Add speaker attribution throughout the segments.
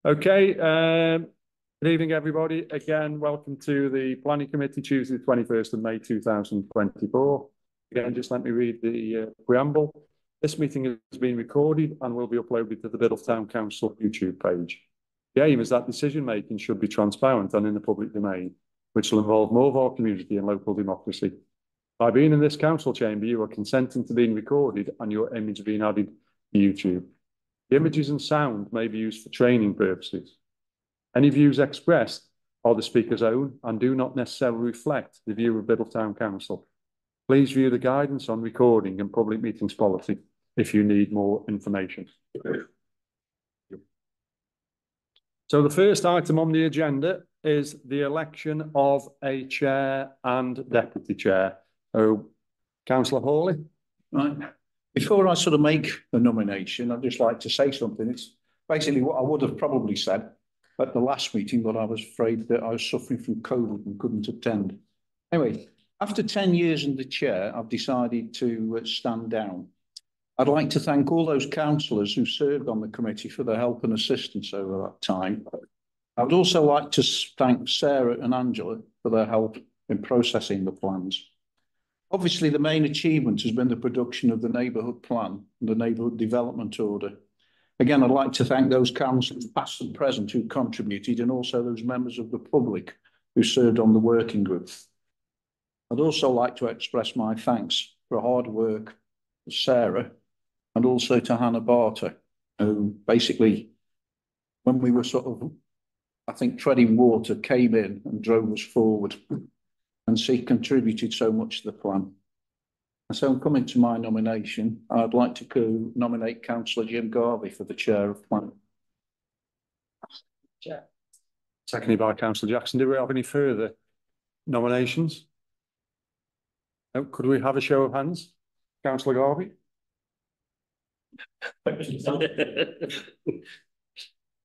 Speaker 1: Okay, good evening, everybody. Again, welcome to the Planning Committee, Tuesday, the 21st of May, 2024. Again, just let me read the preamble. This meeting has been recorded and will be uploaded to the Biddulph Town Council YouTube page. The aim is that decision-making should be transparent and in the public domain, which will involve more of our community and local democracy. By being in this council chamber, you are consenting to being recorded and your image being added to YouTube. The images and sound may be used for training purposes. Any views expressed are the speaker's own and do not necessarily reflect the view of Biddulph Town Council. Please view the guidance on recording and public meetings policy if you need more information. So the first item on the agenda is the election of a chair and deputy chair. So, Councillor Hawley.
Speaker 2: Right. Before I sort of make a nomination, I'd just like to say something. It's basically what I would have probably said at the last meeting, but I was afraid that I was suffering from COVID and couldn't attend. Anyway, after 10 years in the chair, I've decided to stand down. I'd like to thank all those councillors who served on the committee for their help and assistance over that time. I would also like to thank Sarah and Angela for their help in processing the plans. Obviously, the main achievement has been the production of the Neighbourhood Plan and the Neighbourhood Development Order. Again, I'd like to thank those councillors, past and present, who contributed, and also those members of the public who served on the working group. I'd also like to express my thanks for hard work to Sarah and also to Hannah Barter, who basically, when we were sort of, I think, treading water, came in and drove us forward. And she contributed so much to the plan. And so I'm coming to my nomination. I'd like to nominate Councillor Jim Garvey for the chair of planning.
Speaker 1: Chair. Seconded by Councillor Jackson. Do we have any further nominations? No, could we have a show of hands? Councillor Garvey.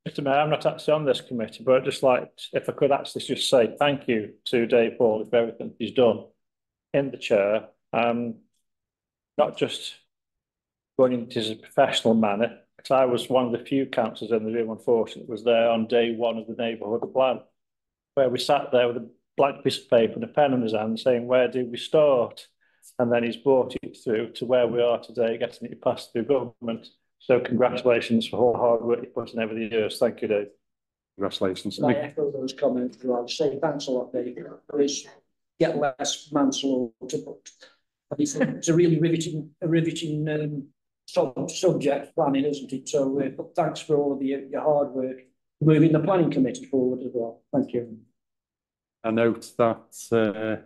Speaker 3: Mr. Mayor, I'm not actually on this committee, but I'd just like, if I could actually just say thank you to Dave Hall for everything he's done in the chair, not just going into his professional manner, because I was one of the few councillors in the room, unfortunately, was there on day one of the Neighbourhood Plan, where we sat there with a blank piece of paper and a pen in his hand saying, where do we start? And then he's brought it through to where we are today, getting it passed through government. So congratulations for all the hard work you've put in over the years. Thank you, Dave.
Speaker 1: Congratulations.
Speaker 4: I echo those comments. I'd say thanks a lot, Dave. Please get less manslaughter, but it's a really riveting subject, planning, isn't it? So thanks for all of your hard work moving the planning committee forward as well. Thank you.
Speaker 1: I note that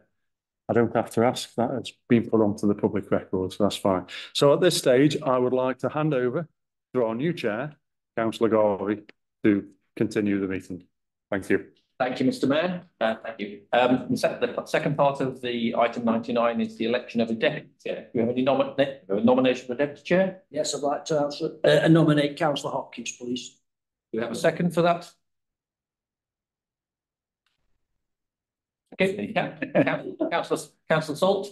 Speaker 1: I don't have to ask that. It's been put onto the public record, so that's fine. So at this stage, I would like to hand over to our new chair, Councillor Garvey, to continue the meeting. Thank you.
Speaker 5: Thank you, Mr. Mayor. Thank you. The second part of the item 99 is the election of a deputy chair. Do you have any nomination for deputy chair?
Speaker 4: Yes, I'd like to nominate Councillor Hopkins, please.
Speaker 5: Do you have a second for that? Okay, Councillor Salt.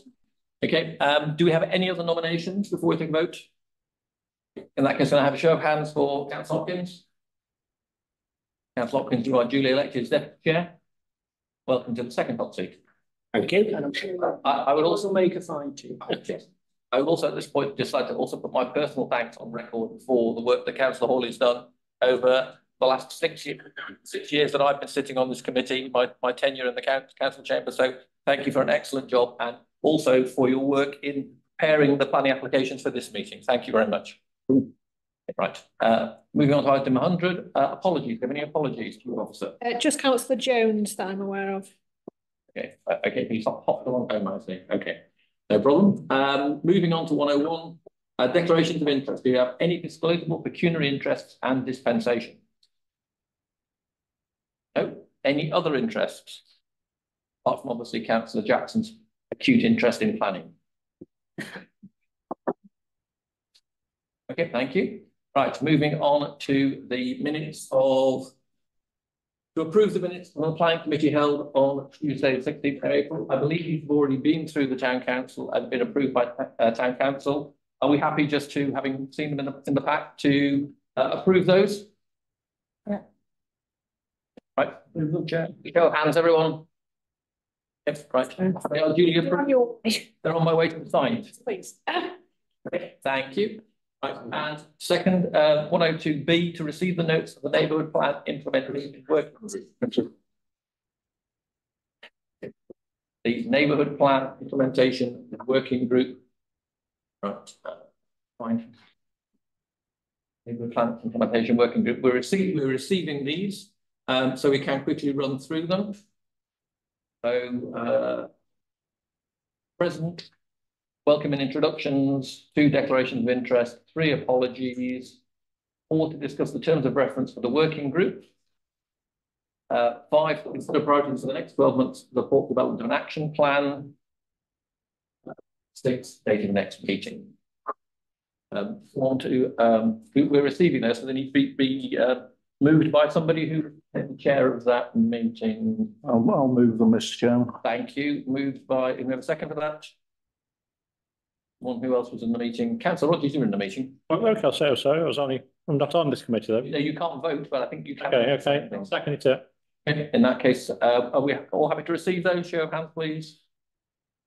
Speaker 5: Okay, do we have any other nominations before we take a vote? In that case, can I have a show of hands for Councillor Hopkins? Councillor Hopkins, you are duly elected as deputy chair. Welcome to the second hot seat.
Speaker 4: Thank you. And I'm sure I would also make a fine too.
Speaker 5: I would also at this point just like to also put my personal thanks on record for the work that Councillor Hawley's done over the last 6 years that I've been sitting on this committee, my tenure in the council chamber. So thank you for an excellent job and also for your work in preparing the planning applications for this meeting. Thank you very much. Right. Moving on to item 100. Apologies. Do you have any apologies to your officer?
Speaker 6: Just Councillor Jones that I'm aware of.
Speaker 5: Okay. Okay. Please hop along home, I see. Okay. No problem. Moving on to 101. Declarations of interest. Do you have any disclosable pecuniary interests and dispensation? No. Any other interests? Apart from obviously Councillor Jackson's acute interest in planning. Okay, thank you. Right, moving on to the minutes of... To approve the minutes of the planning committee held on Tuesday, the 16th of April. I believe you've already been through the town council and been approved by town council. Are we happy just to, having seen them in the pack, to approve those?
Speaker 6: Yeah.
Speaker 5: Show of hands, everyone. Yep, right. They are duly approved. They're on my way to the sign.
Speaker 6: Please.
Speaker 5: Okay, thank you. Right, and second, 102B, to receive the notes of the neighbourhood plan implementation working group. The neighbourhood plan implementation working group. Right, fine. Neighbourhood plan implementation working group. We're receiving these, so we can quickly run through them. So, present. Welcome and introductions, 2 declarations of interest, 3 apologies, 4 to discuss the terms of reference for the working group, 5 to consider priorities for the next 12 months, report development of an action plan, 6 date of the next meeting. We're receiving those, so they need to be moved by somebody who is the chair of that meeting.
Speaker 2: I'll move them, Mr. Chairman.
Speaker 5: Thank you. Moved by, do we have a second for that? Who else was in the meeting? Councillor Rogers, you were in the meeting.
Speaker 3: Okay, I'll say so. I'm not on this committee though.
Speaker 5: No, you can't vote, but I think you can.
Speaker 3: Okay, second it.
Speaker 5: Okay. In that case, are we all happy to receive those? Show of hands, please.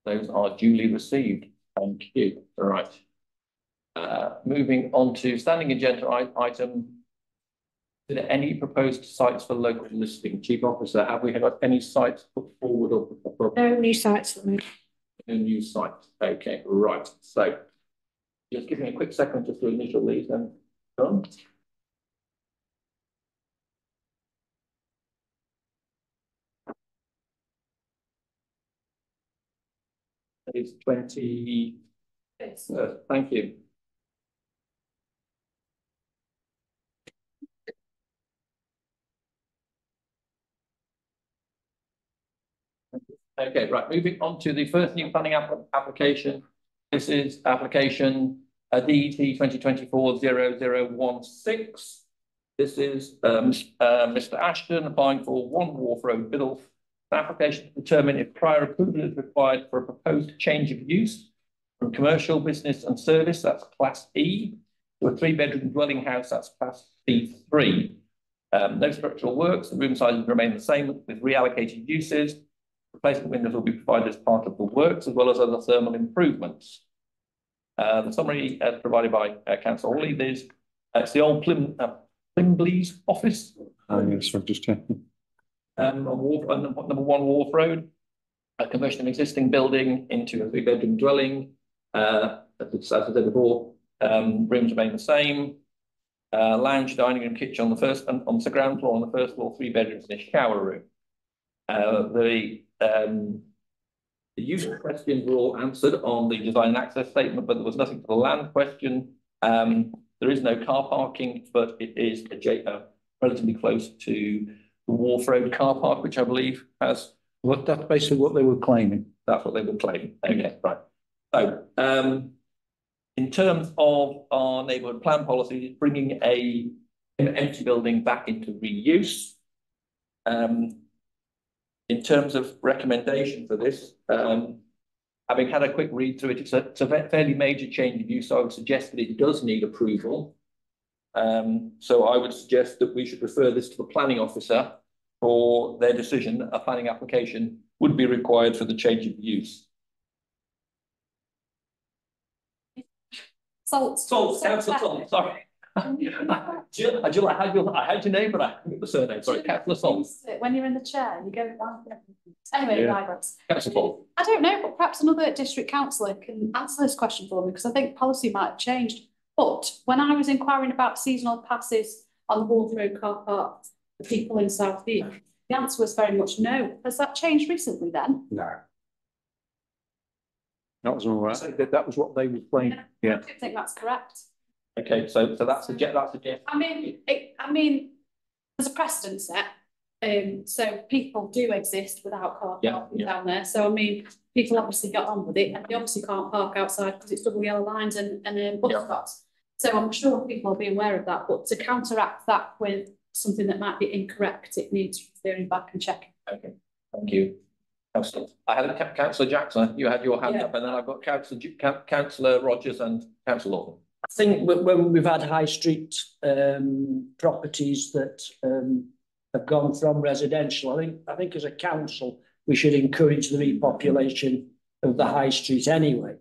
Speaker 5: Those are duly received. Thank you. All right. Moving on to standing agenda item. Are there any proposed sites for local listing? Chief Officer, have we got any sites put forward or
Speaker 6: No new sites at the moment.
Speaker 5: No new sites? Okay, right. So just give me a quick second just to initial these and done. It's 20. Thank you. Okay, right. Moving on to the first new planning application. This is application DET 2024-0016. This is Mr. Ashton applying for 1 Wharf Road, Biddulph. An application to determine if prior approval is required for a proposed change of use from commercial, business and service, that's Class E, to a 3-bedroom dwelling house, that's Class B3. No structural works, the room sizes remain the same with reallocated uses. Replacement windows will be provided as part of the works, as well as other thermal improvements. The summary provided by Councillor Hawley is it's the old Plimbleys office.
Speaker 1: Yes, I've just checked.
Speaker 5: Number 1 Wharf Road, a conversion of existing building into a 3-bedroom dwelling. As I said before, rooms remain the same. Lounge, dining room, kitchen on the first and on the ground floor. On the first floor, 3 bedrooms and a shower room. The use questions were all answered on the design and access statement, but there was nothing for the land question. There is no car parking, but it is relatively close to the Wharf Road car park, which I believe has.
Speaker 2: Well, that's basically what they were claiming.
Speaker 5: That's what they were claiming. Okay, right. So, in terms of our neighbourhood plan policy, bringing an empty building back into reuse. In terms of recommendation for this, having had a quick read through it, it's a fairly major change of use, so I would suggest that it does need approval. So I would suggest that we should refer this to the planning officer for their decision. A planning application would be required for the change of use.
Speaker 6: Salt,
Speaker 5: sorry. Jill, I had your name, but I couldn't get the surname. Sorry, Councillor Salt.
Speaker 6: When you're in the chair, you go down. Anyway, digress.
Speaker 5: Councillor Salt.
Speaker 6: I don't know, but perhaps another district councillor can answer this question for me, because I think policy might have changed. But when I was inquiring about seasonal passes on the Wharf Road car park, the people in South East, the answer was very much no. Has that changed recently then?
Speaker 1: No. Not as well.
Speaker 2: That was what they were claiming.
Speaker 6: I don't think that's correct.
Speaker 5: Okay, so that's a yes.
Speaker 6: I mean, there's a precedent set. So people do exist without car parking down there. So I mean, people obviously got on with it, and they obviously can't park outside because it's double yellow lines and bus stops. So I'm sure people will be aware of that. But to counteract that with something that might be incorrect, it needs referring back and checking.
Speaker 5: Okay, thank you. I had Councillor Jackson. You had your hand up, and then I've got Councillor Rogers and Councillor Lawton.
Speaker 4: I think when we've had high street properties that have gone from residential. I think as a council, we should encourage the repopulation of the high street anyway.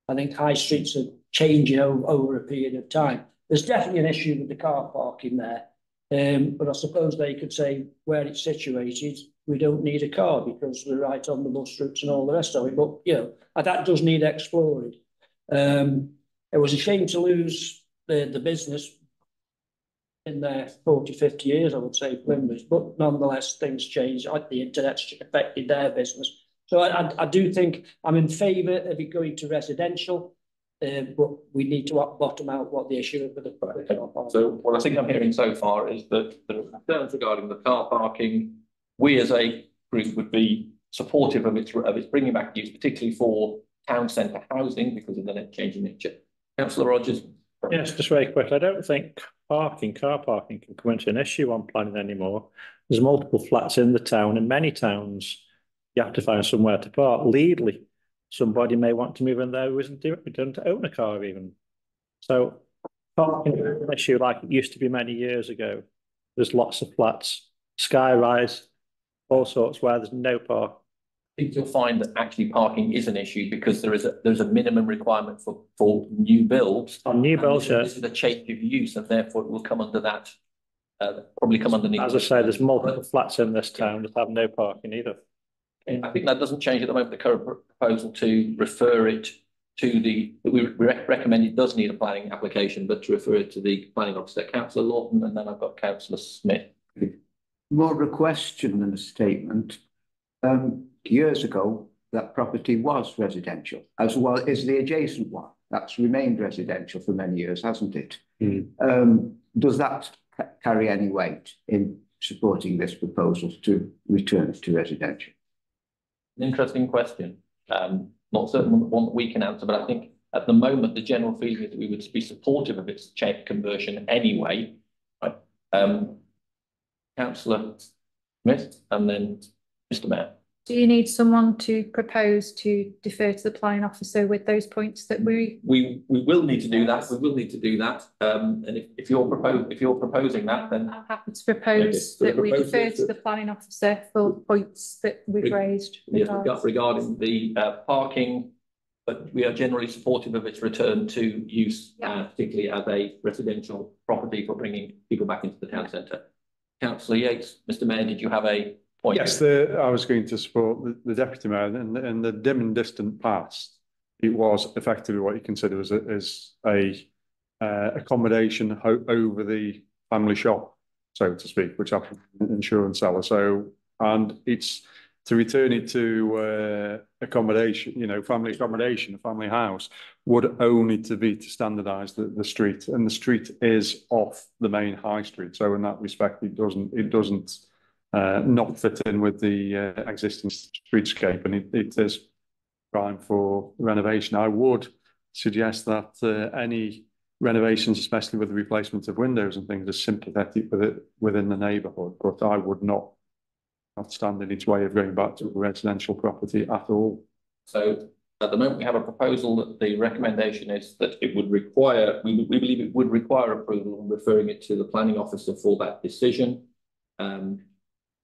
Speaker 4: I think high streets are changing over a period of time. There's definitely an issue with the car parking there. But I suppose they could say where it's situated, we don't need a car because we're right on the bus routes and all the rest of it. But, you know, that does need exploring. It was a shame to lose the business in their 40, 50 years, I would say, Plymouth, but nonetheless, things change. The internet's affected their business. So I do think I'm in favour of it going to residential, but we need to bottom out what the issue is with the private car parking.
Speaker 5: So what I think I'm hearing so far is that the concerns regarding the car parking, we as a group would be supportive of its bringing back use, particularly for town centre housing because of the changing nature. Councillor Rogers.
Speaker 3: Yes, just very quick. I don't think car parking can come into an issue on planning anymore. There's multiple flats in the town. In many towns, you have to find somewhere to park legally. Somebody may want to move in there who doesn't own a car even. So parking is an issue like it used to be many years ago. There's lots of flats, sky rise, all sorts where there's no park.
Speaker 5: I think you'll find that actually parking is an issue because there's a minimum requirement for new builds.
Speaker 3: On new builds,
Speaker 5: this is a change of use, and therefore it will come under that. Probably come underneath.
Speaker 3: As I say, there's multiple flats in this town that have no parking either.
Speaker 5: I think that doesn't change at the moment. The current proposal to refer it to we recommend it does need a planning application, but to refer it to the planning officer, Councillor Lawton, and then I've got Councillor Smith.
Speaker 7: More a question than a statement. Years ago, that property was residential, as well as the adjacent one. That's remained residential for many years, hasn't it? Does that carry any weight in supporting this proposal to return it to residential?
Speaker 5: An interesting question. Not certain one that we can answer, but I think at the moment the general feeling is that we would be supportive of its conversion anyway. Right. Councillor Smith, and then Mr. Mayor.
Speaker 8: Do you need someone to propose to defer to the planning officer with those points that we
Speaker 5: will need to do that. We will need to do that. And if you're proposing that, then
Speaker 8: I'm happy to propose that we defer to the planning officer for points that we've raised.
Speaker 5: Yes, regarding the parking, but we are generally supportive of its return to use, particularly as a residential property for bringing people back into the town centre. Councillor Yates, Mr. Mayor, did you have a point?
Speaker 1: Yes, I was going to support the Deputy Mayor. In the dim and distant past, it was effectively what you consider as a accommodation over the family shop, so to speak, which happened in insurance seller. So, and it's to return it to accommodation, you know, family accommodation, a family house, would only to standardise the street, and the street is off the main high street. So in that respect, it doesn't not fit in with the existing streetscape, and it is prime for renovation. I would suggest that any renovations, especially with the replacement of windows and things, are sympathetic with it within the neighbourhood, but I would not stand in its way of going back to a residential property at all.
Speaker 5: So at the moment we have a proposal that the recommendation is that it would require, we believe it would require approval and referring it to the planning officer for that decision,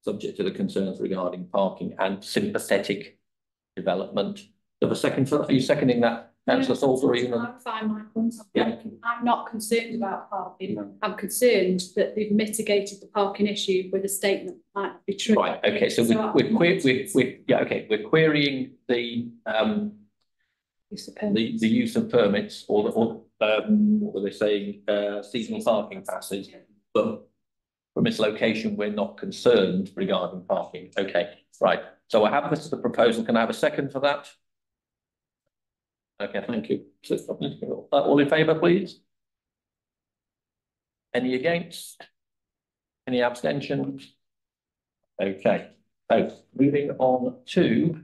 Speaker 5: subject to the concerns regarding parking and sympathetic development. Do you have a second for that? Are you seconding that, Councillor Salter? Or even...
Speaker 6: I'm not concerned about parking. No. I'm concerned that they've mitigated the parking issue with a statement that might be true.
Speaker 5: Right. Okay. So we're querying the use of permits or what were they saying? Seasonal parking passes, but from its location, we're not concerned regarding parking. Okay. Right. So I have this as a proposal. Can I have a second for that? Okay, thank you. All in favour, please? Any against? Any abstentions? Okay. So moving on to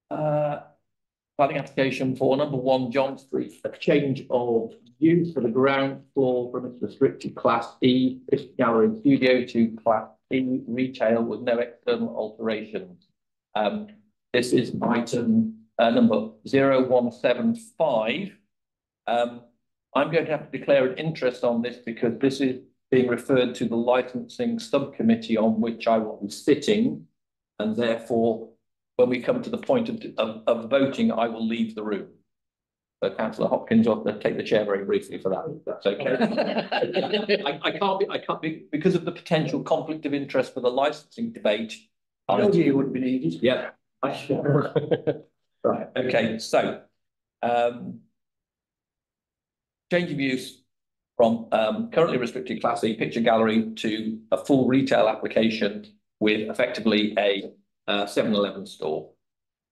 Speaker 5: planning application for number 1 John Street, a change of use for the ground floor from its restricted Class E gallery and studio to Class E retail with no external alterations. This is item number 0175. I'm going to have to declare an interest on this because this is being referred to the licensing subcommittee on which I will be sitting, and therefore, when we come to the point of voting, I will leave the room. So Councillor Hopkins, you'll have to take the chair very briefly for that, if that's okay. I can't be, because of the potential conflict of interest for the licensing debate.
Speaker 4: I told you wouldn't be needed.
Speaker 5: Yeah. Right, okay, so, change of use from currently restricted Class E picture gallery to a full retail application with effectively a 7-Eleven store.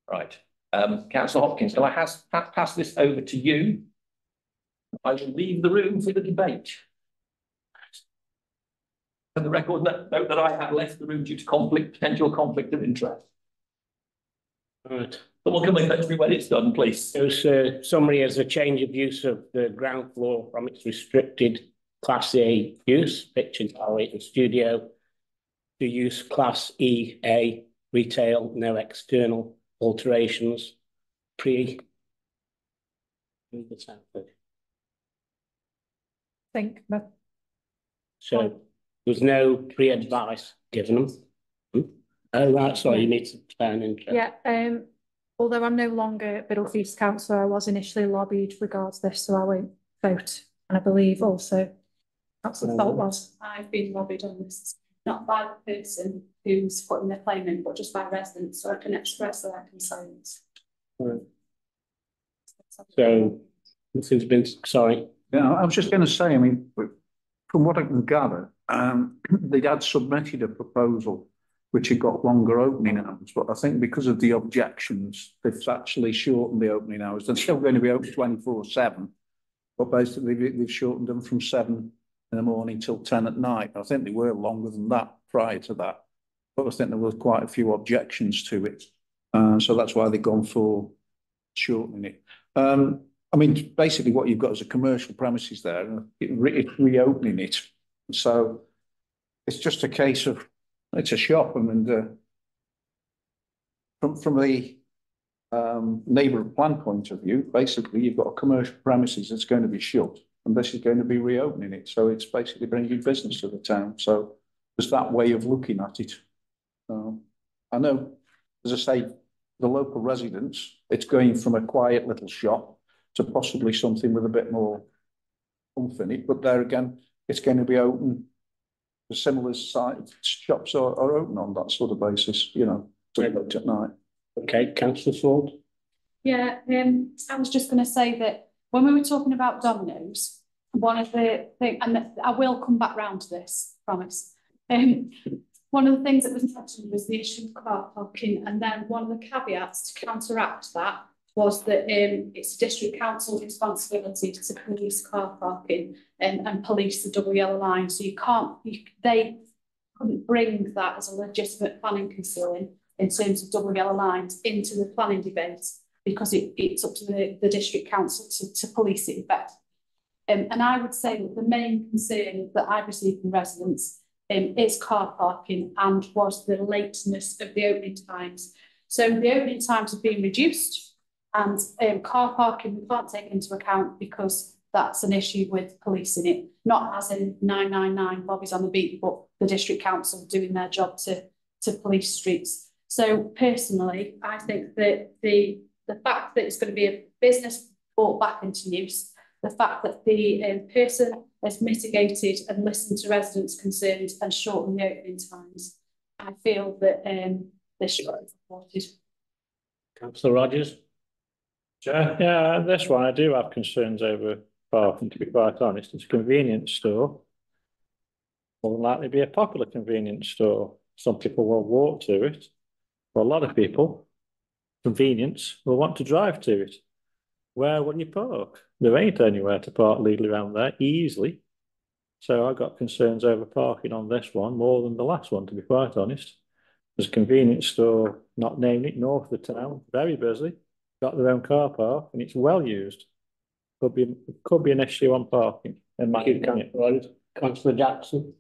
Speaker 5: Right. Councillor Hopkins, can I pass this over to you? I will leave the room for the debate. And the record note that I have left the room due to potential conflict of interest.
Speaker 9: Right.
Speaker 5: But we'll come back to me when it's done, please.
Speaker 9: It was summary as a change of use of the ground floor from its restricted Class A use, picture gallery and studio, to use Class EA retail, no external alterations, So there's no pre-advice given them. Oh, right, sorry, you need to turn into.
Speaker 8: Yeah, although I'm no longer Biddlefield councillor, I was initially lobbied regards this, so I won't vote. And I believe also that's the thought was.
Speaker 6: I've been lobbied on this, not by the person who's putting their claim in, but just by residents, so I can express their concerns.
Speaker 9: Right. So this has been, sorry.
Speaker 2: Yeah, I was just going to say, I mean, from what I can gather, they had submitted a proposal which had got longer opening hours, but I think because of the objections, they've actually shortened the opening hours. They're still going to be open 24/7, but basically they've shortened them from 7 in the morning till 10 at night. I think they were longer than that prior to that, but I think there was quite a few objections to it. So that's why they've gone for shortening it. I mean, basically what you've got is a commercial premises there, and it's reopening it. So it's just a case of, it's a shop. I mean, from the neighbourhood plan point of view, basically you've got a commercial premises that's going to be shut, and this is going to be reopening it. So it's basically bringing business to the town. So there's that way of looking at it. I know, as I say, the local residents, it's going from a quiet little shop to possibly something with a bit more oomph in it. But there again, it's going to be open. The similar size shops are open on that sort of basis, you know, at night.
Speaker 9: Okay, Councillor Ford.
Speaker 6: Yeah, I was just going to say that when we were talking about Domino's, one of the things, and I will come back round to this, promise. One of the things that was mentioned was the issue of car parking, and then one of the caveats to counteract that was that it's district council's responsibility to police car parking and police the double yellow line. So they couldn't bring that as a legitimate planning concern in terms of double yellow lines into the planning debate, because it's up to the district council to police it effectively. And I would say that the main concern that I've received from residents is car parking, and was the lateness of the opening times. So the opening times have been reduced, and car parking we can't take into account because that's an issue with policing it, not as in 999 Bobby's on the beat, but the district council doing their job to police streets. So personally, I think that the fact that it's going to be a business brought back into use, the fact that the person has mitigated and listened to residents' concerns and shortened the opening times, I feel that this should be supported.
Speaker 9: Councillor Rogers.
Speaker 3: Yeah, this one I do have concerns over parking, to be quite honest. It's a convenience store. More than likely be a popular convenience store. Some people will walk to it. For a lot of people, convenience will want to drive to it. Where will you park? There ain't anywhere to park legally around there easily. So I've got concerns over parking on this one more than the last one, to be quite honest. There's a convenience store, not naming it, north of the town, very busy, got their own car park, and it's well used. Could be an issue on parking. In my opinion.
Speaker 9: Councillor Jackson.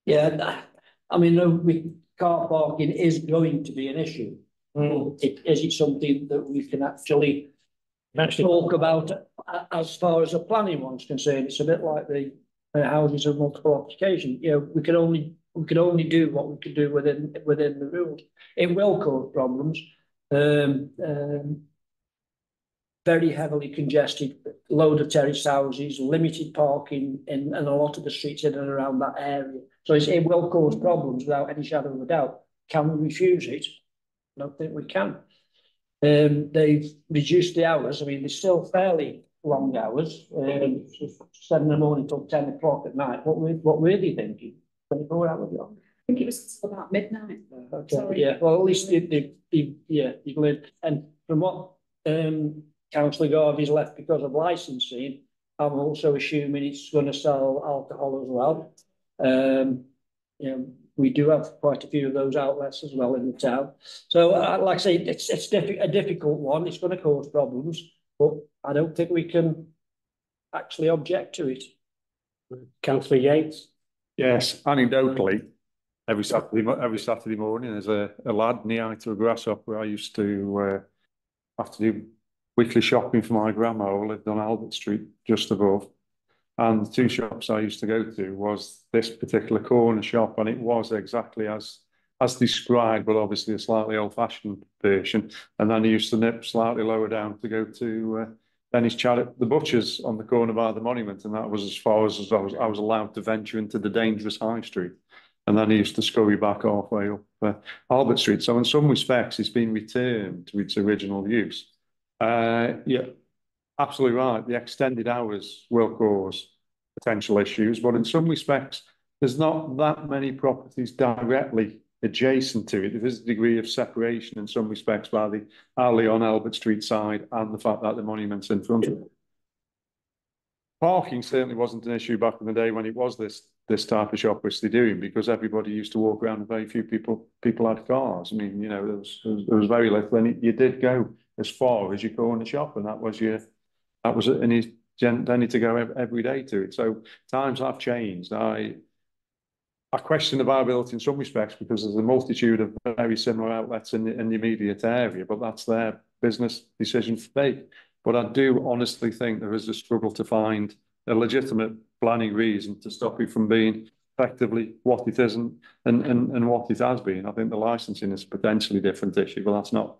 Speaker 4: Yeah, I mean, car parking is going to be an issue. Is it something that we can actually talk about as far as the planning one's concerned? It's a bit like the houses of multiple occupation. You know, we can only do what we can do within the rules. It will cause problems. Very heavily congested, load of terraced houses, limited parking in a lot of the streets in and around that area. So it will cause problems without any shadow of a doubt. Can we refuse it? I don't think we can. They've reduced the hours. I mean, they're still fairly long hours, 7 in the morning till 10 o'clock at night. What were they thinking? 24 hours long?
Speaker 6: I think it was about midnight.
Speaker 4: Okay.
Speaker 6: Sorry.
Speaker 4: Yeah, well, at least you've lived. And from what Councillor Garvey's left because of licensing, I'm also assuming it's going to sell alcohol as well. You know, we do have quite a few of those outlets as well in the town. So, like I say, it's a difficult one. It's going to cause problems, but I don't think we can actually object to it.
Speaker 9: Councillor Yates?
Speaker 1: Yes, anecdotally, every Saturday morning, there's a lad near to a grasshopper. I used to have to do weekly shopping for my grandma who lived on Albert Street, just above. And the two shops I used to go to was this particular corner shop, and it was exactly as described, but obviously a slightly old-fashioned version. And then he used to nip slightly lower down to go to Dennis Chaddock, the butcher's on the corner by the monument, and that was as far as I was allowed to venture into the dangerous high street. And then he used to scurry back halfway up Albert Street. So in some respects, it's been returned to its original use. Yeah, absolutely right. The extended hours will cause potential issues, but in some respects, there's not that many properties directly adjacent to it. There is a degree of separation in some respects by the alley on Albert Street side and the fact that the monument's in front of it. Parking certainly wasn't an issue back in the day when it was this type of shop which they're doing, because everybody used to walk around and very few people had cars. I mean, you know, there was very little, and you did go as far as your corner shop, and that was and you need to go every day to it. So times have changed. I question the viability in some respects because there's a multitude of very similar outlets in the immediate area, but that's their business decision to make. But I do honestly think there is a struggle to find a legitimate planning reason to stop it from being effectively what it isn't and what it has been. I think the licensing is a potentially different issue, but that's not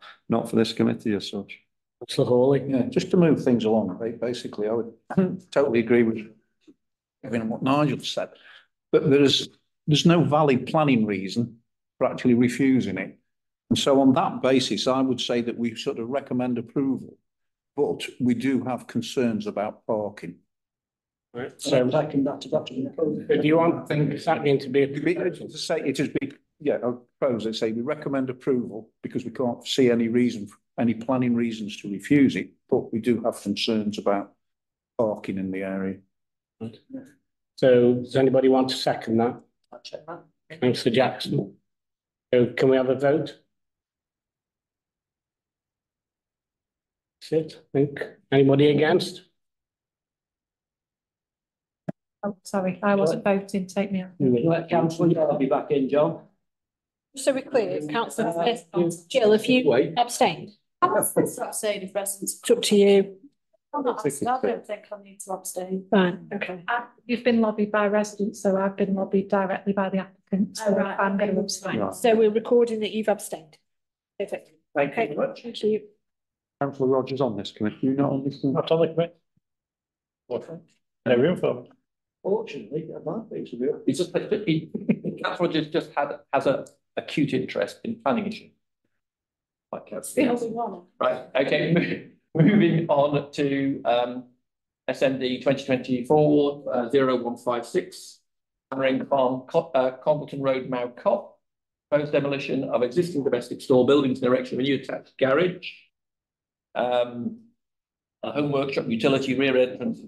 Speaker 1: for this committee as such.
Speaker 9: Councillor Hawley?
Speaker 2: Yeah, just to move things along, basically, I would totally agree with what Nigel said, but there's no valid planning reason for actually refusing it. And so on that basis, I would say that we sort of recommend approval, but we do have concerns about parking.
Speaker 9: Right. So, do you want something to be
Speaker 2: to say it is big? Yeah, I propose they say we recommend approval because we can't see any planning reasons to refuse it, but we do have concerns about parking in the area.
Speaker 9: Right. So, does anybody want to second that?
Speaker 4: I'll check that.
Speaker 9: Councillor Jackson. So, can we have a vote? That's it, I think. Anybody against?
Speaker 8: Oh, sorry, I wasn't voting, take me out.
Speaker 4: Let Councillor Garvey back in, John.
Speaker 10: So we're clear, Councillor Smith, Jill, have you abstained?
Speaker 6: It's abstaining if residents.
Speaker 10: It's up to you.
Speaker 6: I don't think I need to abstain.
Speaker 10: Fine, okay.
Speaker 8: You've been lobbied by residents, so I've been lobbied directly by the applicant. So
Speaker 6: right,
Speaker 8: I'm going to
Speaker 6: okay.
Speaker 8: abstain.
Speaker 1: Right.
Speaker 10: So we're recording that you've abstained. Perfect.
Speaker 4: Thank you
Speaker 10: Okay,
Speaker 4: very much.
Speaker 10: thank you.
Speaker 1: Councillor Rogers on this committee, you not on this committee?
Speaker 3: Not on the committee. What? No room for them.
Speaker 4: Fortunately, I might be to be honest.
Speaker 5: It's just that Councillor Rogers just has a acute interest in planning issues. Like
Speaker 6: The only one.
Speaker 5: right, okay, moving on to SMD 2024 0156, Hammering Farm, Congleton Road, Mow Cop, proposed demolition of existing domestic store buildings in erection of a new attached garage, a home workshop, utility, rear entrance,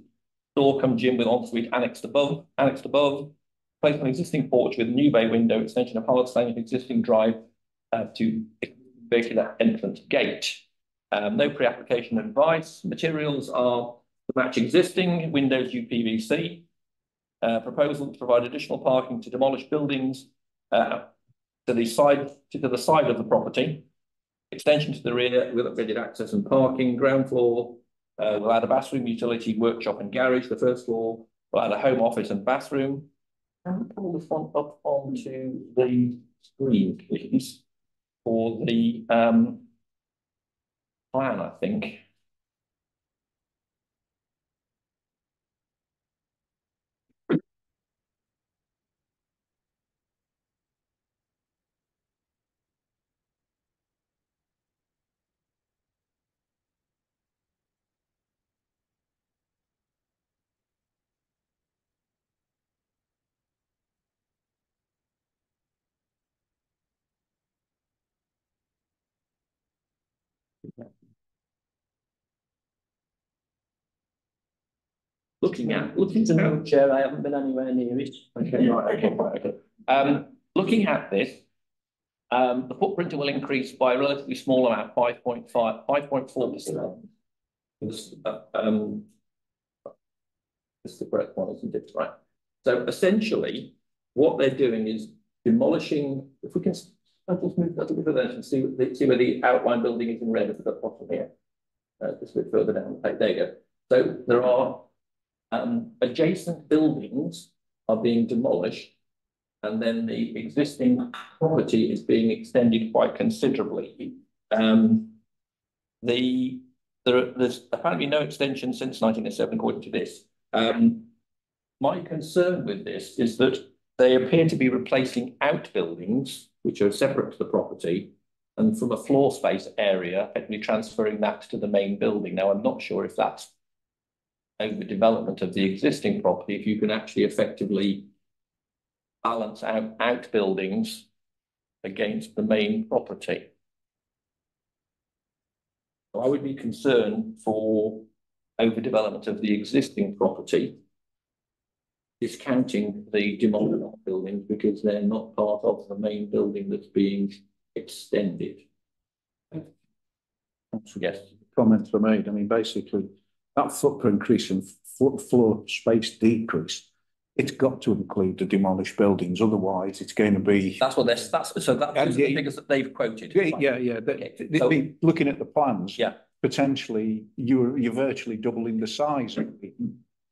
Speaker 5: door come gym with ensuite annexed above, placed on existing porch with a new bay window, extension of hard stone of existing drive to vehicular entrance gate. No pre-application advice. Materials are to match existing windows UPVC. Proposal to provide additional parking to demolish buildings to the side of the property. Extension to the rear with upgraded access and parking. Ground floor will add a bathroom, utility, workshop and garage. The first floor will add a home office and bathroom. Can we pull this one up onto the screen, please? For the plan, I think. Looking
Speaker 4: No, Chair, I haven't been anywhere near it.
Speaker 5: Okay, right, okay. Looking at this, the footprint will increase by a relatively small amount, 5.4%. This is the correct one, isn't it? Right. So essentially, what they're doing is demolishing. If we can, I'll just move that a bit further and see where the outline building is in red at the bottom here. Just a bit further down the page. There you go. So there are adjacent buildings are being demolished, and then the existing property is being extended quite considerably. There's apparently no extension since 1907, according to this. My concern with this is that they appear to be replacing outbuildings, which are separate to the property, and from a floor space area, effectively transferring that to the main building. Now, I'm not sure if that's overdevelopment of the existing property, if you can actually effectively balance out outbuildings against the main property. So I would be concerned for overdevelopment of the existing property, discounting the demolished buildings because they're not part of the main building that's being extended. Yes.
Speaker 2: Comments were made. I mean, basically, that footprint increase and floor space decrease, it's got to include the demolished buildings. Otherwise, it's going to be.
Speaker 5: That's what that's the figures that they've quoted.
Speaker 2: Yeah. So, looking at the plans,
Speaker 5: yeah, potentially
Speaker 2: you're virtually doubling the size of the,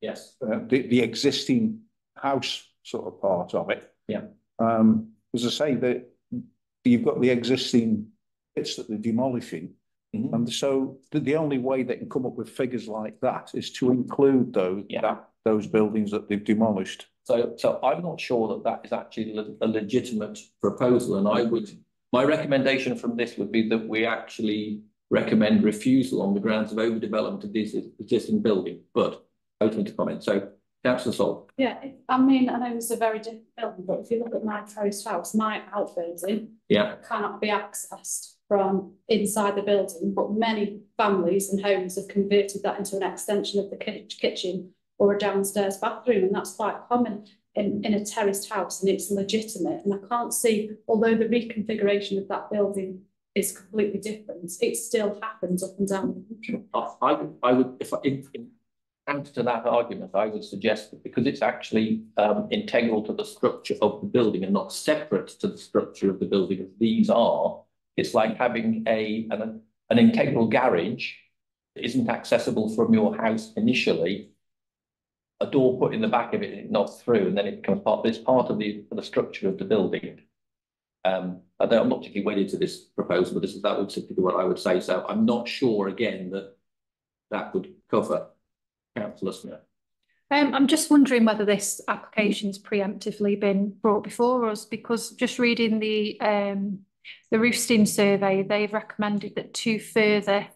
Speaker 5: yes,
Speaker 2: the existing house sort of part of it.
Speaker 5: Yeah.
Speaker 2: As I say, that you've got the existing bits that they're demolishing. Mm-hmm. And so the only way they can come up with figures like that is to include those buildings that they've demolished.
Speaker 5: So I'm not sure that is actually a legitimate proposal, and my recommendation from this would be that we actually recommend refusal on the grounds of overdevelopment of this existing building. But open to comment. So, Councillor Salt.
Speaker 6: Yeah, I mean, I know it's a very different building, but if you look at my terraced house, my outbuilding cannot be accessed from inside the building, but many families and homes have converted that into an extension of the kitchen or a downstairs bathroom, and that's quite common in a terraced house, and it's legitimate. And I can't see, although the reconfiguration of that building is completely different, it still happens up and down the country.
Speaker 5: I would, if in counter to that argument, I would suggest that because it's actually integral to the structure of the building and not separate to the structure of the building as these are, it's like having an integral garage that isn't accessible from your house initially, a door put in the back of it and it knocks through, and then it becomes part of the structure of the building. I'm not particularly wedded to this proposal, but that would simply be what I would say. So I'm not sure again that would cover. Councillor Smith.
Speaker 8: I'm just wondering whether this application's preemptively been brought before us, because just reading the roosting survey, they've recommended that 2 further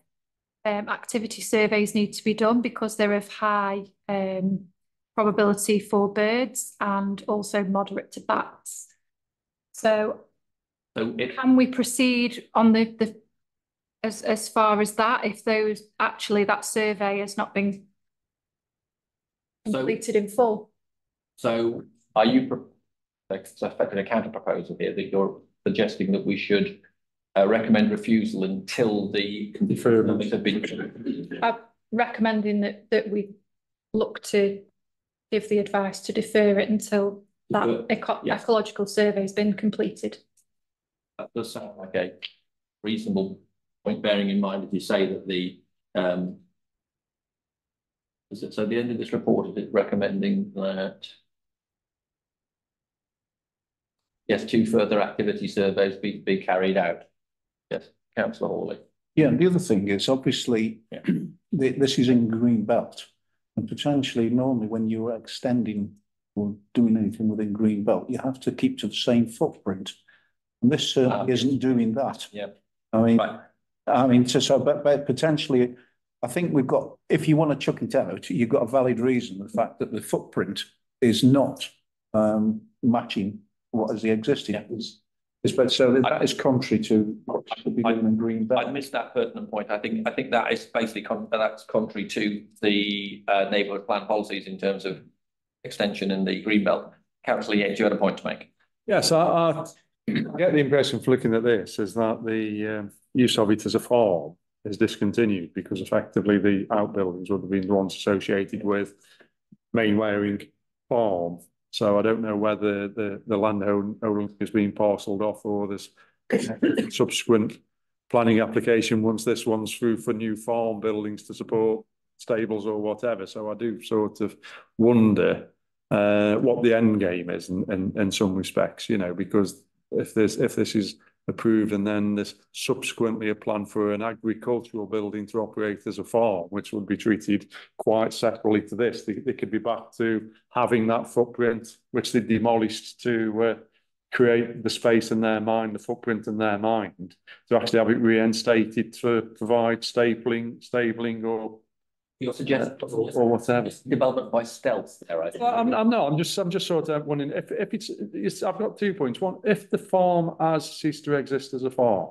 Speaker 8: activity surveys need to be done because they're of high probability for birds and also moderate to bats. So can we proceed on as far as that if that survey has not been completed in full?
Speaker 5: So are you expecting a counter proposal here that you're suggesting that we should recommend refusal until the deferment have been?
Speaker 8: I'm recommending that we look to give the advice to defer it until that ecological survey has been completed.
Speaker 5: That does sound like a reasonable point, bearing in mind, as you say, that the So the end of this report, is it recommending that? Yes, 2 further activity surveys be carried out. Yes, councillor Hawley.
Speaker 2: Yeah, and the other thing is obviously this is in green belt, and potentially normally when you're extending or doing anything within green belt, you have to keep to the same footprint, and this certainly isn't doing that.
Speaker 5: Yeah,
Speaker 2: I mean, but potentially, I think we've got. If you want to chuck it out, you've got a valid reason. The fact that the footprint is not matching what is the existing. So that is contrary to what should be done in green belt.
Speaker 5: I missed that pertinent point. I think that is basically that's contrary to the neighbourhood plan policies in terms of extension in the green belt. Councillor Yates, you had a point to make.
Speaker 1: Yes, I get the impression from looking at this is that the use of it as a farm is discontinued because effectively the outbuildings would have been the ones associated with main wearing farm. So I don't know whether the land owner is being parcelled off or there's subsequent planning application once this one's through for new farm buildings to support stables or whatever. So I do sort of wonder what the end game is in some respects, you know, because if this is approved and then there's subsequently a plan for an agricultural building to operate as a farm, which would be treated quite separately to this, they could be back to having that footprint, which they demolished to create the space in their mind, the footprint in their mind, to actually have it reinstated to provide stabling or
Speaker 5: You're suggesting
Speaker 1: or whatever.
Speaker 5: Development by stealth there, I think.
Speaker 1: Well, I'm just sort of wondering if it's I've got 2 points. One, if the farm has ceased to exist as a farm,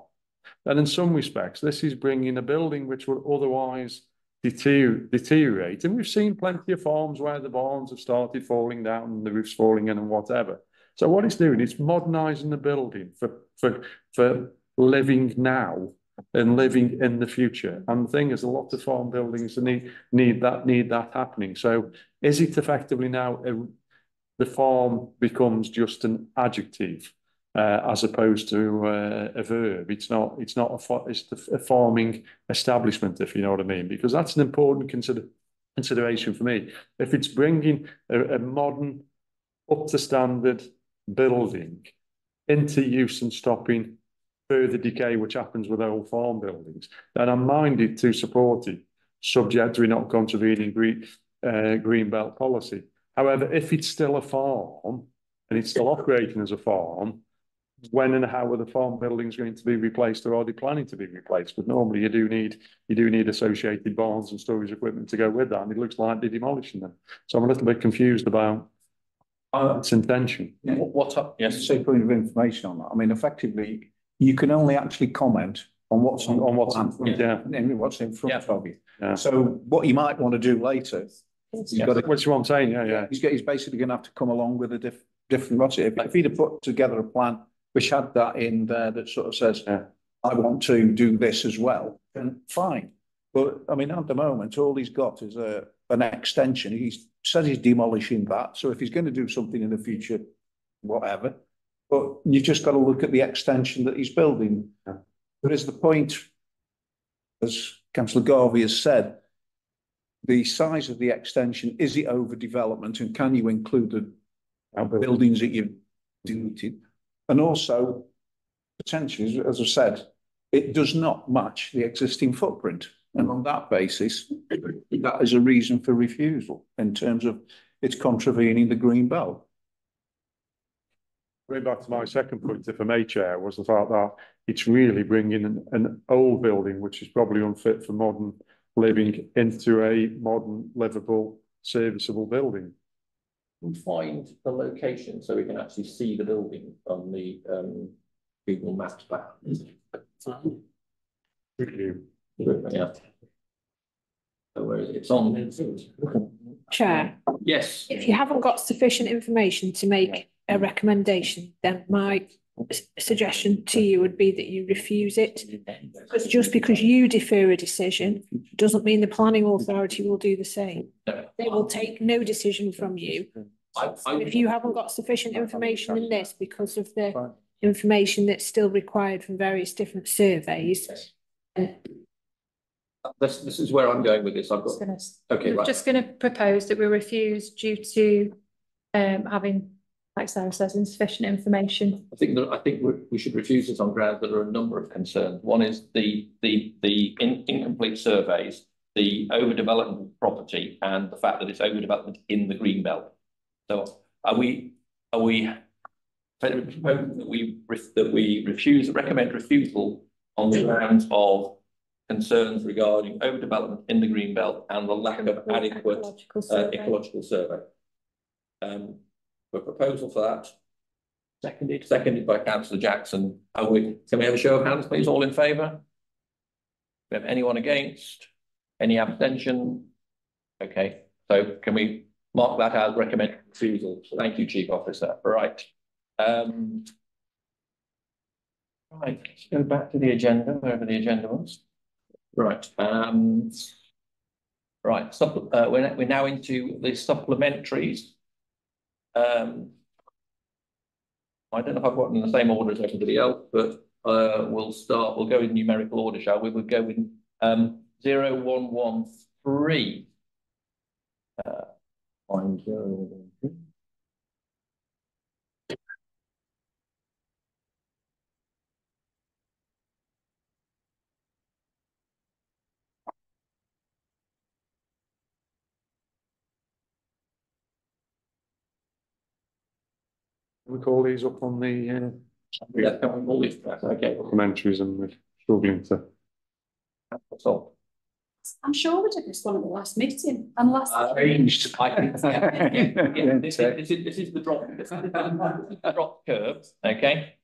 Speaker 1: then in some respects this is bringing a building which would otherwise deteriorate. And we've seen plenty of farms where the barns have started falling down and the roof's falling in and whatever. So what it's doing, it's modernising the building for living now and living in the future. And the thing is, a lot of farm buildings need that happening. So is it effectively now the farm becomes just an adjective as opposed to a verb? It's a farming establishment, if you know what I mean, because that's an important consideration for me. If it's bringing a modern, up to standard building into use and stopping further decay, which happens with old farm buildings, then I'm minded to support it, subject to not contravening green belt policy. However, if it's still a farm and it's still operating as a farm, when and how are the farm buildings going to be replaced, or are they planning to be replaced? But normally you do need associated barns and storage equipment to go with that, and it looks like they're demolishing them. So I'm a little bit confused about its intention.
Speaker 2: Yeah. What's up? Yes, say point of information on that. I mean, effectively, you can only actually comment on what's in front of you.
Speaker 1: Yeah.
Speaker 2: So what you might want to do later,
Speaker 1: which is what I'm saying. Yeah.
Speaker 2: He's basically going to have to come along with a different what's it. If he'd have put together a plan which had that in there that sort of says, I want to do this as well, then fine. But I mean, at the moment, all he's got is an extension. He's said he's demolishing that. So if he's going to do something in the future, whatever. But you've just got to look at the extension that he's building. There is the point, as Councillor Garvey has said, the size of the extension, is it overdevelopment, and can you include the buildings that you've deleted? And also, potentially, as I said, it does not match the existing footprint. And on that basis, that is a reason for refusal in terms of it's contravening the green belt.
Speaker 1: Going back to my second point, if I may, Chair, was the fact that it's really bringing an old building, which is probably unfit for modern living, into a modern, livable, serviceable building.
Speaker 5: We'll find the location so we can actually see the building on the Google Maps back. Yeah. So where is it? It's on.
Speaker 10: Chair.
Speaker 5: Yes.
Speaker 10: If you haven't got sufficient information to make a recommendation, then my suggestion to you would be that you refuse it. Because just because you defer a decision doesn't mean the planning authority will do the same.
Speaker 5: No.
Speaker 10: They will take no decision from you. If you haven't got sufficient information in this because of the information that's still required from various different surveys,
Speaker 5: This is where I'm going with this. I've got, okay,
Speaker 8: We're
Speaker 5: right.
Speaker 8: just going to propose that we refuse due to having, like Sarah says, insufficient information.
Speaker 5: I think we should refuse this on grounds that there are a number of concerns. One is the incomplete surveys, the overdevelopment of property, and the fact that it's overdevelopment in the green belt. So are we proposing that we recommend refusal on the grounds of concerns regarding overdevelopment in the green belt and the lack of adequate ecological survey? A proposal for that. Seconded by Councillor Jackson. Can we have a show of hands, please? All in favour? Do we have anyone against? Any abstention? Okay, so can we mark that as recommended refusal? Thank you, Chief Officer. Right. Right, let's go back to the agenda, wherever the agenda was. Right. Right. We're now into the supplementaries. I don't know if I've got them in the same order as everybody else, but we'll go in numerical order, shall we? We'll go in 0113. Find 0113.
Speaker 1: We call these up on the
Speaker 5: Okay.
Speaker 1: commentaries, and we're struggling to.
Speaker 5: So
Speaker 6: I'm sure we did this one at the last meeting, unless.
Speaker 5: Arranged. I think, yeah. This is the drop. This is the drop curve. Okay.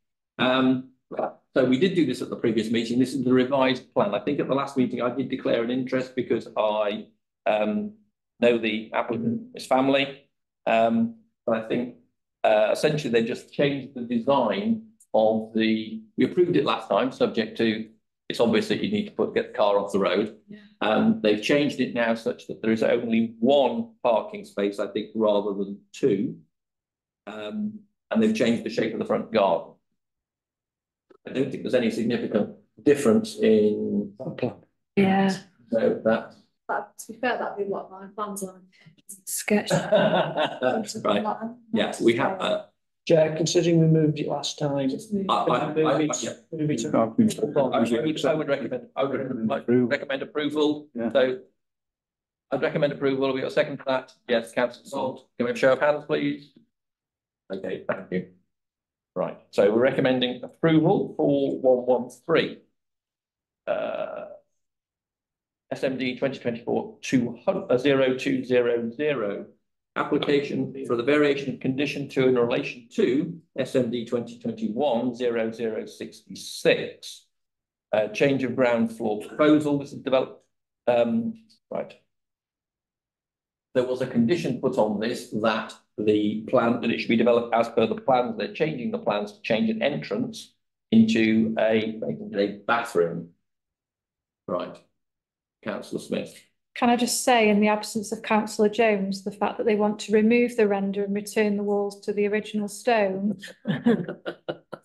Speaker 5: So we did do this at the previous meeting. This is the revised plan. I think at the last meeting I did declare an interest because I know the applicant, his family. But I think essentially they just changed the design of we approved it last time, subject to it's obvious that you need to get the car off the road. Yeah. They've changed it now such that there is only one parking space, I think, rather than two. And they've changed the shape of the front garden. I don't think there's any significant difference in plan.
Speaker 10: Yeah.
Speaker 5: So that's.
Speaker 6: But to be fair, that'd be what my plans are.
Speaker 10: Sketch.
Speaker 5: Right. Yes, we have.
Speaker 4: Chair, considering we moved it last time.
Speaker 5: I would recommend approval. Yeah. So I'd recommend approval. We got a second for that. Yes, Councillor Salt. Can we have a show of hands, please? Okay, thank you. Right. So we're recommending approval for 113. SMD 2024-0200 application for the variation of condition 2 in relation to SMD 2021-0066. Change of ground floor proposal. This is developed. Right. There was a condition put on this that the plan that it should be developed as per the plans. They're changing the plans to change an entrance into a bathroom. Right. Councillor Smith.
Speaker 8: Can I just say, in the absence of Councillor Jones, the fact that they want to remove the render and return the walls to the original stone,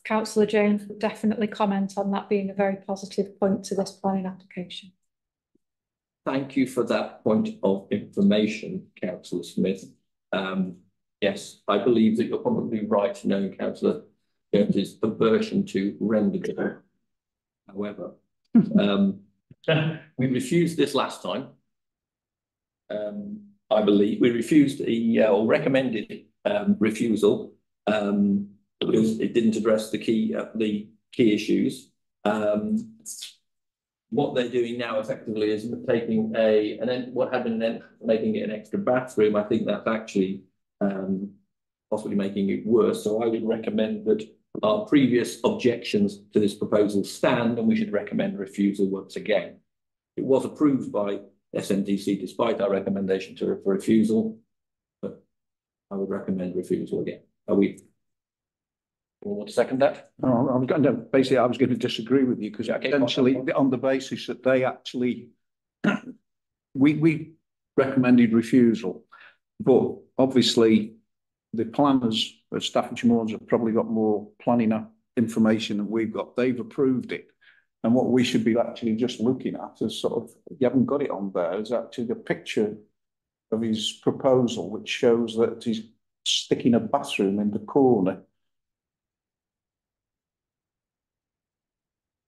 Speaker 8: Councillor Jones would definitely comment on that being a very positive point to this planning application.
Speaker 5: Thank you for that point of information, Councillor Smith. Yes, I believe that you're probably right, knowing Councillor Jones's aversion to render. However, we refused this last time. I believe we refused or recommended refusal because it didn't address the key issues. What they're doing now effectively is taking what had been an making it an extra bathroom. I think that's actually possibly making it worse. So I would recommend that our previous objections to this proposal stand, and we should recommend refusal once again. It was approved by SMDC despite our recommendation for refusal, but I would recommend refusal again. Are we? Want to second that?
Speaker 2: Oh, I was going to disagree with you because essentially on the basis that they actually we recommended refusal, but obviously the planners at Staffordshire Moorlands have probably got more planning information than we've got. They've approved it. And what we should be actually just looking at is sort of, you haven't got it on there, is actually the picture of his proposal, which shows that he's sticking a bathroom in the corner.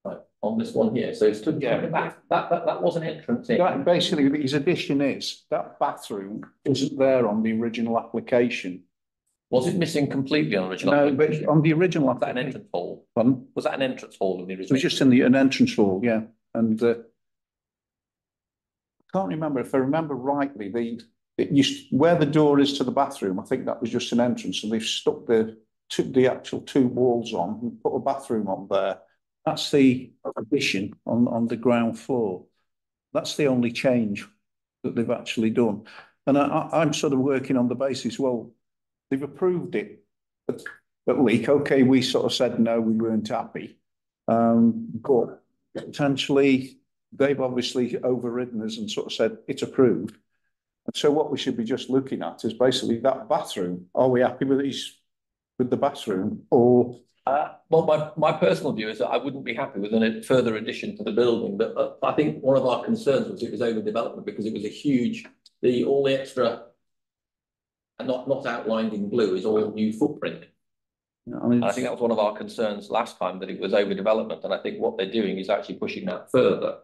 Speaker 5: Right, on this one here, so it's to that was an entrance in.
Speaker 2: That, basically, his addition is that bathroom isn't there on the original application.
Speaker 5: Was it missing completely on the original?
Speaker 2: No, but on the original
Speaker 5: Was that an
Speaker 2: application.
Speaker 5: entrance hall?
Speaker 2: Pardon?
Speaker 5: Was that an entrance hall in the
Speaker 2: It
Speaker 5: original?
Speaker 2: was just in an entrance hall, yeah. And I can't remember, if I remember rightly, where the door is to the bathroom, I think that was just an entrance, and they've stuck the actual two walls on and put a bathroom on there. That's the addition on the ground floor. That's the only change that they've actually done. And I'm sort of working on the basis, well, they've approved it at leak. Okay, we sort of said no, we weren't happy. But potentially they've obviously overridden us and sort of said it's approved. And so what we should be just looking at is basically that bathroom. Are we happy with the bathroom, or?
Speaker 5: Well, my personal view is that I wouldn't be happy with a further addition to the building, but I think one of our concerns was it was overdevelopment because it was a huge, all the extra, and not outlined in blue, is all new footprint.
Speaker 2: I mean,
Speaker 5: I think that was one of our concerns last time, that it was overdevelopment, and I think what they're doing is actually pushing that further.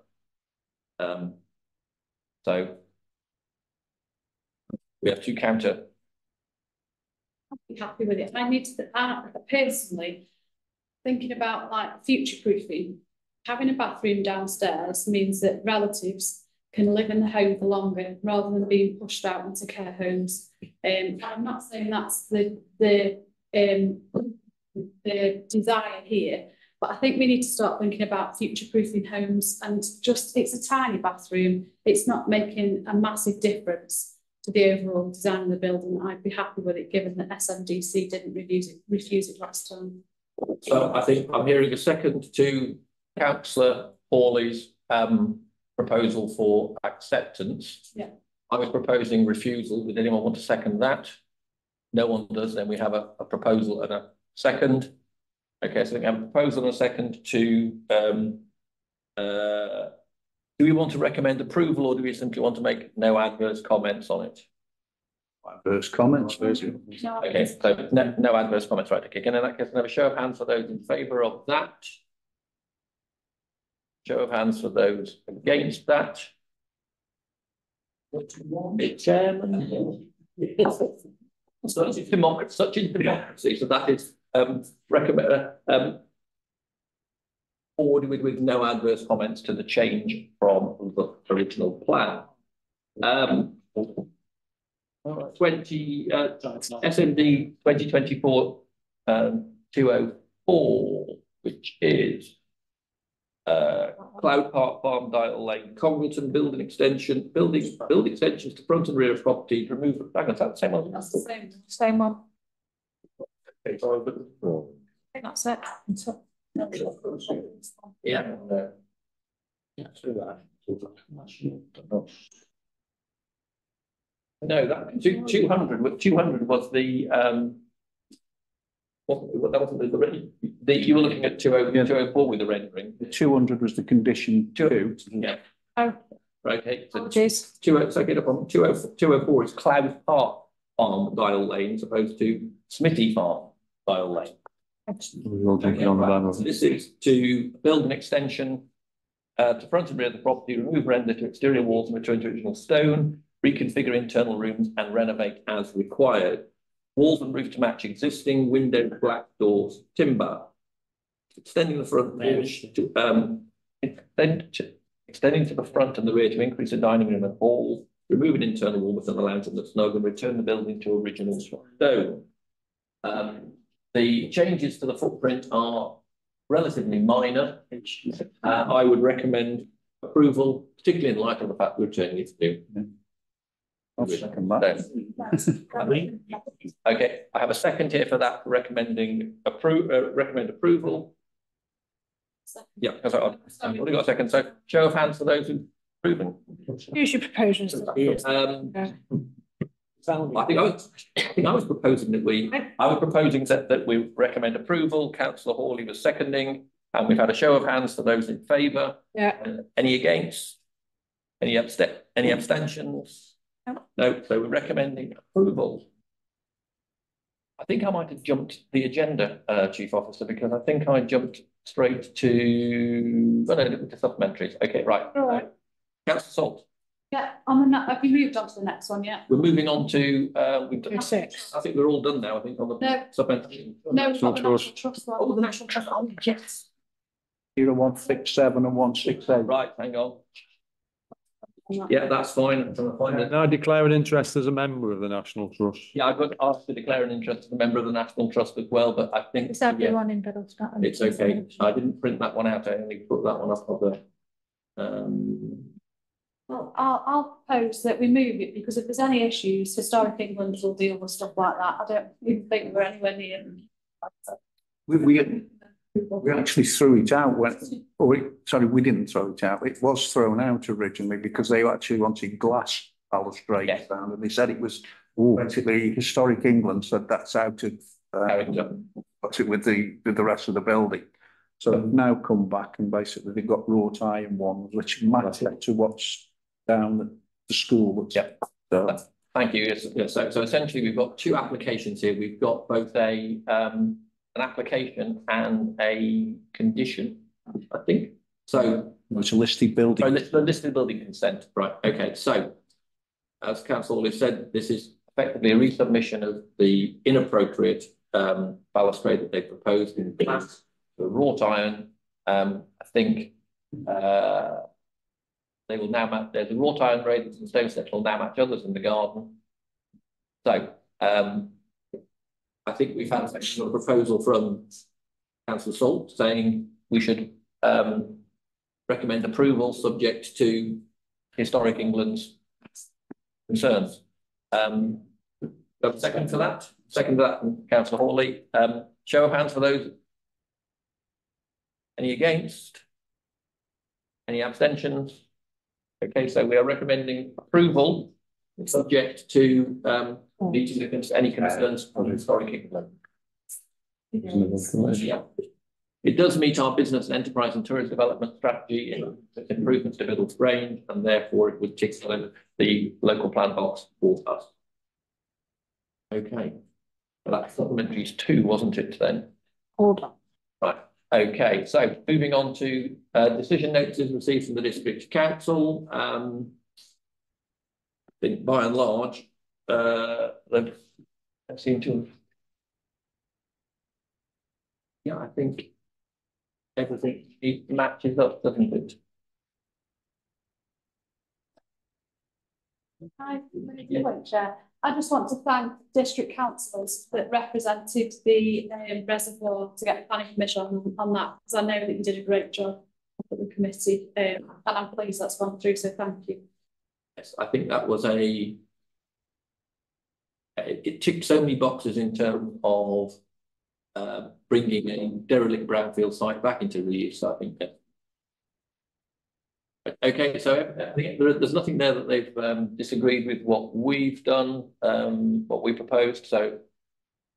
Speaker 5: So we have to counter.
Speaker 6: I'd be happy with it. I need to, personally, thinking about like future proofing, having a bathroom downstairs means that relatives can live in the home for longer rather than being pushed out into care homes. I'm not saying that's the desire here, but I think we need to start thinking about future proofing homes, and just, it's a tiny bathroom. It's not making a massive difference to the overall design of the building. I'd be happy with it, given that SMDC didn't refuse it last time.
Speaker 5: So I think I'm hearing a second to Councillor Hawley's proposal for acceptance.
Speaker 6: Yeah.
Speaker 5: I was proposing refusal. Did anyone want to second that? No one does. Then we have a proposal and a second. Okay, so we have a proposal and a second to do we want to recommend approval, or do we simply want to make no adverse comments on it?
Speaker 2: Adverse comments, basically.
Speaker 5: Okay, so no adverse comments, right? Okay, and in that case, another show of hands for those in favour of that. Show of hands for those against that. Chairman. Such is democracy. So that is recommend ordered with no adverse comments to the change from the original plan. 20 2024 204, which is Cloud Park, Farm Dial Lane, Congleton building extensions to front and rear of property, remove. Hang on, is that the same one?
Speaker 6: That's the same.
Speaker 8: Same one.
Speaker 5: Okay, so
Speaker 8: I think that's it.
Speaker 5: yeah. No, that 200 was the that wasn't you were looking at 204 with the rendering.
Speaker 2: The 200 was the condition 2.
Speaker 5: Yeah.
Speaker 8: Oh.
Speaker 5: Right, okay. So
Speaker 8: Apologies.
Speaker 5: 20, so get up on 204 is Cloud Park Farm Dial Lane as opposed to Smithy Farm Dial Lane.
Speaker 1: Okay,
Speaker 5: so this is to build an extension to front and rear of the property, remove render to exterior walls and return to original stone, reconfigure internal rooms and renovate as required. Walls and roof to match existing, windows, black doors, timber. Extending the front porch to extending to the front and the rear to increase the dining room and hall, remove an internal wall within the lounge and the snug, and return the building to original stone. The changes to the footprint are relatively minor. I would recommend approval, particularly in light of the fact we're turning it to new.
Speaker 2: I'll second that.
Speaker 5: Okay, I have a second here for that, recommend approval. Yeah, because I've already got a second. So show of hands for those who approving.
Speaker 10: Who's your proposers?
Speaker 5: I think I was proposing that we recommend approval. Councillor Hawley was seconding. And we've had a show of hands for those in favour.
Speaker 10: Yeah.
Speaker 5: Any against? Any abstentions? No, so we're recommending approval. I think I might have jumped the agenda, Chief Officer, because I think I jumped straight to, oh no, to supplementaries. Okay, right.
Speaker 6: All right.
Speaker 5: Councillor Salt.
Speaker 6: Yeah, on the, have you moved on to the next one yet?
Speaker 5: We're moving on to, we've done,
Speaker 10: Six.
Speaker 5: I think we're all done now, I think, on the
Speaker 6: No.
Speaker 5: supplementary.
Speaker 6: No, it's not the
Speaker 1: Trust.
Speaker 6: National Trust one.
Speaker 5: Oh, the National Trust, oh, yes.
Speaker 2: Here are 167 and 168.
Speaker 5: Right, hang on. Yeah, that's fine. I'm trying to find it.
Speaker 1: Now I declare an interest as a member of the National Trust.
Speaker 5: Yeah, I've got asked to declare an interest as a member of the National Trust as well, but I think.
Speaker 8: Is
Speaker 5: yeah,
Speaker 8: everyone in Biddleston?
Speaker 5: it's okay. I didn't print that one out. I only put that one up of the.
Speaker 6: Well, I'll propose that we move it because if there's any issues, Historic England will deal with stuff like that. I don't even think we're anywhere near.
Speaker 2: We actually threw it out when, sorry, we didn't throw it out. It was thrown out originally because they actually wanted glass balustrades
Speaker 5: Yes.
Speaker 2: down, and they said it was basically Historic England said that's out of what's it with the rest of the building. So they've now come back and basically they've got wrought iron ones which match it to what's down at the school.
Speaker 5: Yeah.
Speaker 2: So,
Speaker 5: Thank you. Yes, so essentially we've got two applications here. We've got both a an application and a condition, I think. So
Speaker 2: it's a listed building.
Speaker 5: oh, the listed building consent, right? Okay, so as Council has said, this is effectively a resubmission of the inappropriate balustrade that they proposed in class, the wrought iron. I think they will now match. There's a wrought iron railings and stone steps will now match others in the garden. So I think we've had a proposal from Councillor Salt saying we should recommend approval subject to Historic England's concerns. Second to that? Second to that from Councillor Hawley. Show of hands for those. Any against? Any abstentions? Okay, so we are recommending approval subject to meeting any concerns from Historic England. Yeah. It does meet our business and enterprise and tourism development strategy in improvements to Biddle's Grange, and therefore it would tick the local plan box for us. Okay. Well, that supplementary is 2, wasn't it then?
Speaker 10: Hold on.
Speaker 5: Right. Okay. So moving on to decision notices received from the district council. I think by and large, they seem to have. Yeah, I think everything matches up, doesn't it?
Speaker 6: Hi, Chair. I just want to thank district councillors that represented the reservoir to get planning permission on that, because I know that you did a great job for the committee, and I'm pleased that's gone through, so thank you.
Speaker 5: Yes, I think that was it ticked so many boxes in terms of bringing a derelict brownfield site back into reuse. So I think that. Okay, so there's nothing there that they've disagreed with what we've done, what we proposed. So,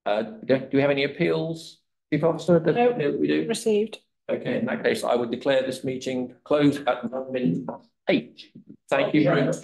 Speaker 5: do we have any appeals, Chief Officer?
Speaker 10: No,
Speaker 5: we do.
Speaker 10: Received.
Speaker 5: Okay, in that case, I would declare this meeting closed at 8:09. Thank you very much.